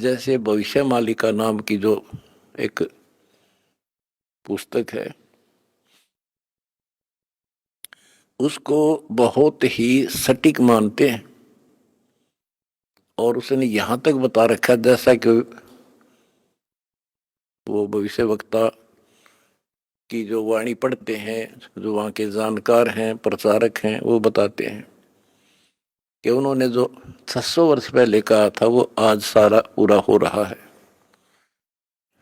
जैसे भविष्य मालिका नाम की जो एक पुस्तक है, उसको बहुत ही सटीक मानते हैं। और उसने यहां तक बता रखा है, जैसा कि वो भविष्य वक्ता की जो वाणी पढ़ते हैं, जो वहां के जानकार हैं, प्रचारक हैं, वो बताते हैं कि उन्होंने जो 600 वर्ष पहले कहा था वो आज सारा पूरा हो रहा है।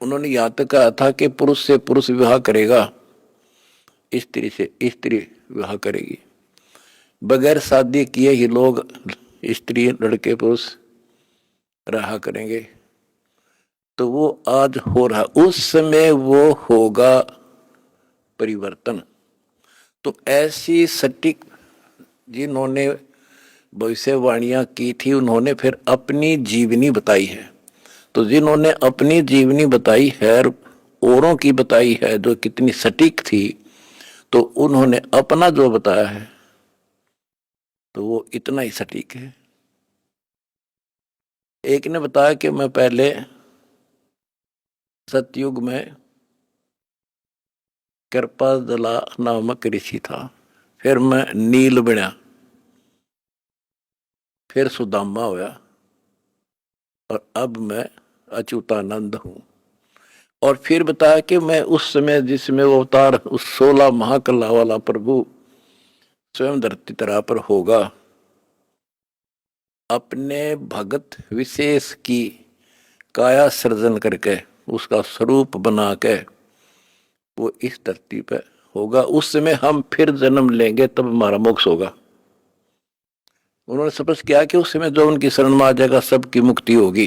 उन्होंने यहां तक कहा था कि पुरुष से पुरुष विवाह करेगा, स्त्री से स्त्री विवाह करेगी, बगैर शादी किए ही लोग स्त्री लड़के पुरुष रहा करेंगे। तो वो आज हो रहा, उस समय वो होगा परिवर्तन। तो ऐसी सटीक जिन्होंने भविष्यवाणियां की थी, उन्होंने फिर अपनी जीवनी बताई है। तो जिन्होंने अपनी जीवनी बताई है, औरों की बताई है जो कितनी सटीक थी, तो उन्होंने अपना जो बताया है तो वो इतना ही सटीक है। एक ने बताया कि मैं पहले सतयुग में कृपाजला नामक ऋषि था, फिर मैं नील बना, फिर सुदामा होया, और अब मैं अच्युतानंद हूं। और फिर बताया कि मैं उस समय जिसमें वो अवतार, उस 16 महाकला वाला प्रभु स्वयं धरती तरह पर होगा, अपने भगत विशेष की काया सृजन करके, उसका स्वरूप बना के वो इस धरती पे होगा। उस समय हम फिर जन्म लेंगे, तब हमारा मोक्ष होगा। उन्होंने स्पष्ट किया कि उस समय जो उनकी शरण में आ जाएगा, सबकी मुक्ति होगी।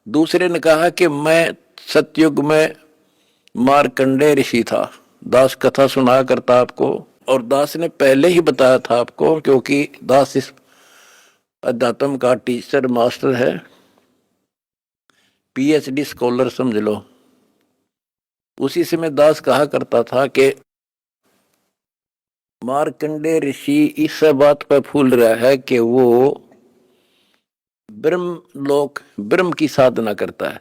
दूसरे ने कहा कि मैं सतयुग में मार्कंडेय ऋषि था, दास कथा सुनाया करता आपको, और दास ने पहले ही बताया था आपको, क्योंकि दास इस अध्यात्म का टीचर मास्टर है, पीएचडी स्कॉलर समझ लो। उसी समय दास कहा करता था कि मार्कंडेय ऋषि इस बात पर फूल रहा है कि वो ब्रह्म की साधना करता है,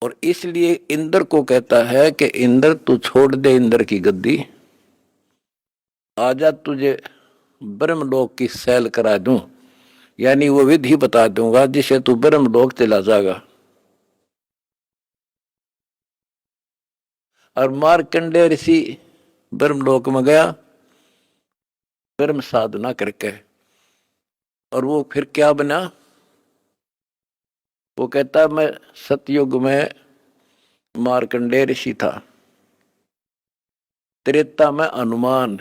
और इसलिए इंद्र को कहता है कि इंद्र तू छोड़ दे इंद्र की गद्दी, आजा तुझे ब्रह्मलोक की सैल करा दूं, यानी वो विधि बता दूंगा जिसे तू ब्रह्मलोक चला जाएगा। और मार्कंडेय ऋषि ब्रह्मलोक में गया ब्रह्म साधना करके, और वो फिर क्या बना, वो कहता मैं सतयुग में मार्कंडेय ऋषि था, त्रेता में हनुमान।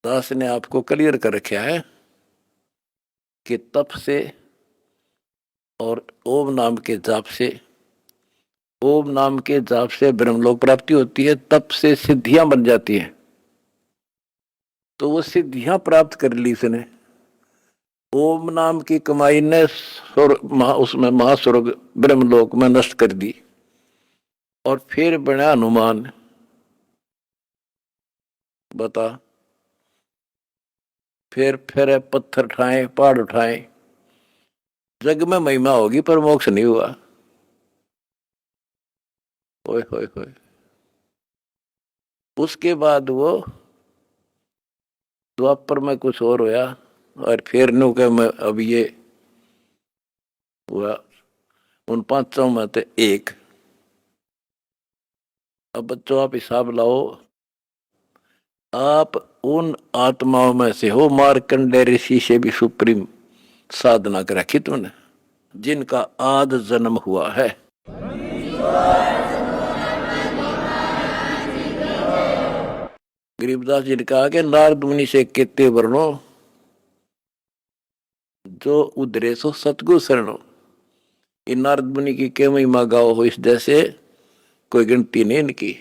दास ने आपको क्लियर कर रखा है कि तप से और ओम नाम के जाप से, ओम नाम के जाप से ब्रह्मलोक प्राप्ति होती है, तप से सिद्धियां बन जाती हैं। तो वो सिद्धियां प्राप्त कर ली इसने, ओम नाम की कमाई ने उसमें महास्वर्ग ब्रह्मलोक में नष्ट कर दी, और फिर बना हनुमान। बता, फिर पत्थर उठाए, पहाड़ उठाए, जग में महिमा होगी पर मोक्ष नहीं हुआ। ओए होए होए। उसके बाद वो द्वापर में कुछ और होया, और फिर नु के मैं अब ये हुआ, उन पांचों में से एक। अब बच्चों आप हिसाब लाओ, आप उन आत्माओं में से हो, मार्कंडेय ऋषि से भी सुप्रीम साधना कर रखी तुमने, जिनका आद जन्म हुआ है। गरीबदास जी ने कहा कि नारद मुनि से केते वर्णो, जो उधरे सो सतगुरु शरणो। इन नारद मुनि की के महिमा गाओ हो, इस जैसे कोई गिनती नहीं इनकी।